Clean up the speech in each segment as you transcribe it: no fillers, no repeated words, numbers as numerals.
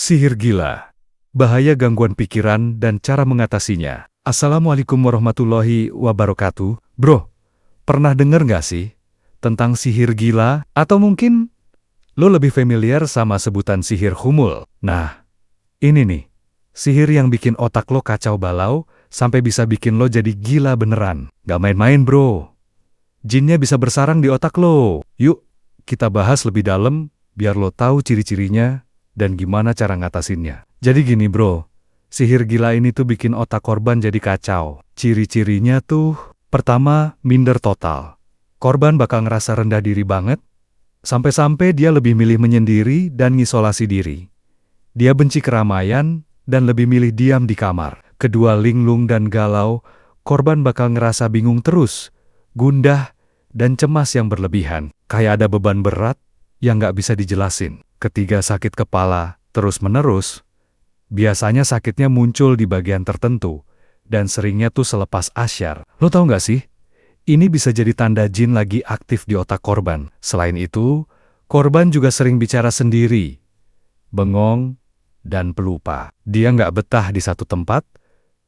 Sihir gila. Bahaya gangguan pikiran dan cara mengatasinya. Assalamualaikum warahmatullahi wabarakatuh. Bro, pernah denger nggak sih tentang sihir gila? Atau mungkin lo lebih familiar sama sebutan sihir humul. Nah, ini nih, sihir yang bikin otak lo kacau balau sampai bisa bikin lo jadi gila beneran. Gak main-main bro. Jinnya bisa bersarang di otak lo. Yuk, kita bahas lebih dalam biar lo tahu ciri-cirinya dan gimana cara ngatasinnya. Jadi gini bro, sihir gila ini tuh bikin otak korban jadi kacau. Ciri-cirinya tuh, pertama, minder total. Korban bakal ngerasa rendah diri banget, sampai-sampai dia lebih milih menyendiri dan ngisolasi diri. Dia benci keramaian dan lebih milih diam di kamar. Kedua, linglung dan galau, korban bakal ngerasa bingung terus, gundah, dan cemas yang berlebihan. Kayak ada beban berat yang nggak bisa dijelasin. Ketiga, sakit kepala terus-menerus. Biasanya sakitnya muncul di bagian tertentu, dan seringnya tuh selepas asyar. Lo tau nggak sih? Ini bisa jadi tanda jin lagi aktif di otak korban. Selain itu, korban juga sering bicara sendiri, bengong, dan pelupa. Dia nggak betah di satu tempat,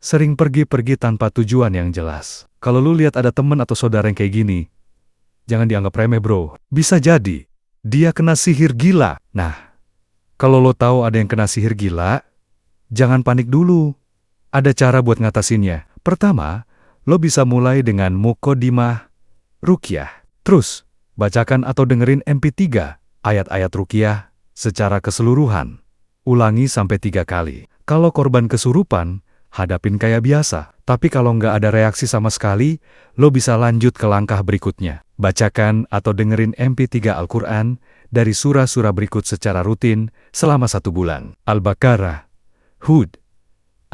sering pergi-pergi tanpa tujuan yang jelas. Kalau lu lihat ada temen atau saudara yang kayak gini, jangan dianggap remeh bro. Bisa jadi dia kena sihir gila. Nah, kalau lo tahu ada yang kena sihir gila, jangan panik dulu. Ada cara buat ngatasinnya. Pertama, lo bisa mulai dengan muqaddimah ruqyah. Terus, bacakan atau dengerin MP3 ayat-ayat ruqyah secara keseluruhan. Ulangi sampai 3 kali. Kalau korban kesurupan, hadapin kayak biasa. Tapi kalau nggak ada reaksi sama sekali, lo bisa lanjut ke langkah berikutnya. Bacakan atau dengerin MP3 Al-Quran dari surah-surah berikut secara rutin selama 1 bulan. Al-Baqarah, Hud,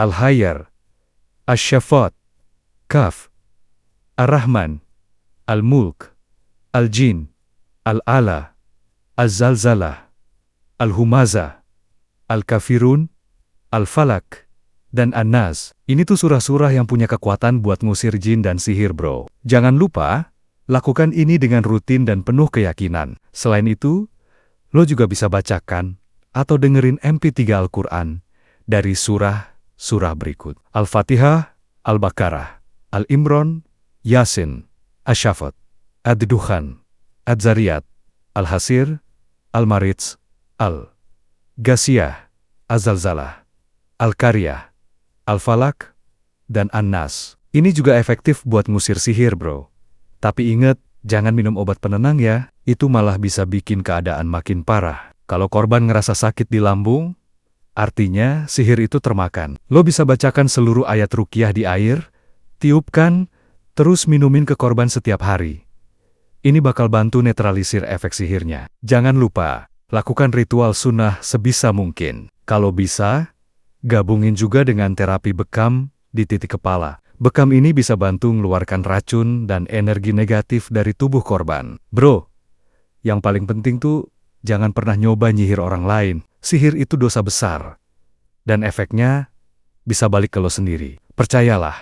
Al-Hayyar, Asy-Syaffat, Kaf, Ar-Rahman, Al-Mulk, Al-Jin, Al-Ala, Az-Zalzalah, Al-Humazah, Al-Kafirun, Al-Falak, dan An-Nas. Ini tuh surah-surah yang punya kekuatan buat ngusir jin dan sihir bro. Jangan lupa, lakukan ini dengan rutin dan penuh keyakinan. Selain itu, lo juga bisa bacakan atau dengerin MP3 Al-Quran dari surah-surah berikut. Al-Fatihah, Al-Baqarah, Al-Imran, Yasin, Asy-Syaffat, Ad-Dukhan, Az-Zariyat, Al-Hasir, Al-Marij, Al-Ghasiyah, Az-Zalzalah, Al-Qaryah, Al-Falak, dan An-Nas. Ini juga efektif buat ngusir sihir bro. Tapi ingat, jangan minum obat penenang ya, itu malah bisa bikin keadaan makin parah. Kalau korban ngerasa sakit di lambung, artinya sihir itu termakan. Lo bisa bacakan seluruh ayat ruqyah di air, tiupkan, terus minumin ke korban setiap hari. Ini bakal bantu netralisir efek sihirnya. Jangan lupa, lakukan ritual sunnah sebisa mungkin. Kalau bisa, gabungin juga dengan terapi bekam di titik kepala. Bekam ini bisa bantu mengeluarkan racun dan energi negatif dari tubuh korban. Bro, yang paling penting tuh jangan pernah nyoba nyihir orang lain. Sihir itu dosa besar. Dan efeknya bisa balik ke lo sendiri. Percayalah,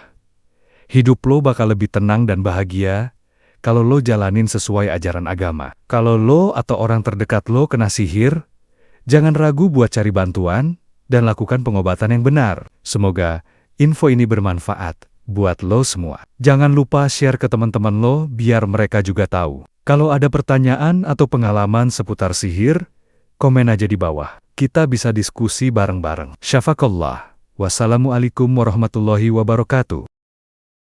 hidup lo bakal lebih tenang dan bahagia kalau lo jalanin sesuai ajaran agama. Kalau lo atau orang terdekat lo kena sihir, jangan ragu buat cari bantuan dan lakukan pengobatan yang benar. Semoga info ini bermanfaat buat lo semua. Jangan lupa share ke teman-teman lo biar mereka juga tahu. Kalau ada pertanyaan atau pengalaman seputar sihir, komen aja di bawah. Kita bisa diskusi bareng-bareng. Syafakallah. Wassalamualaikum warahmatullahi wabarakatuh.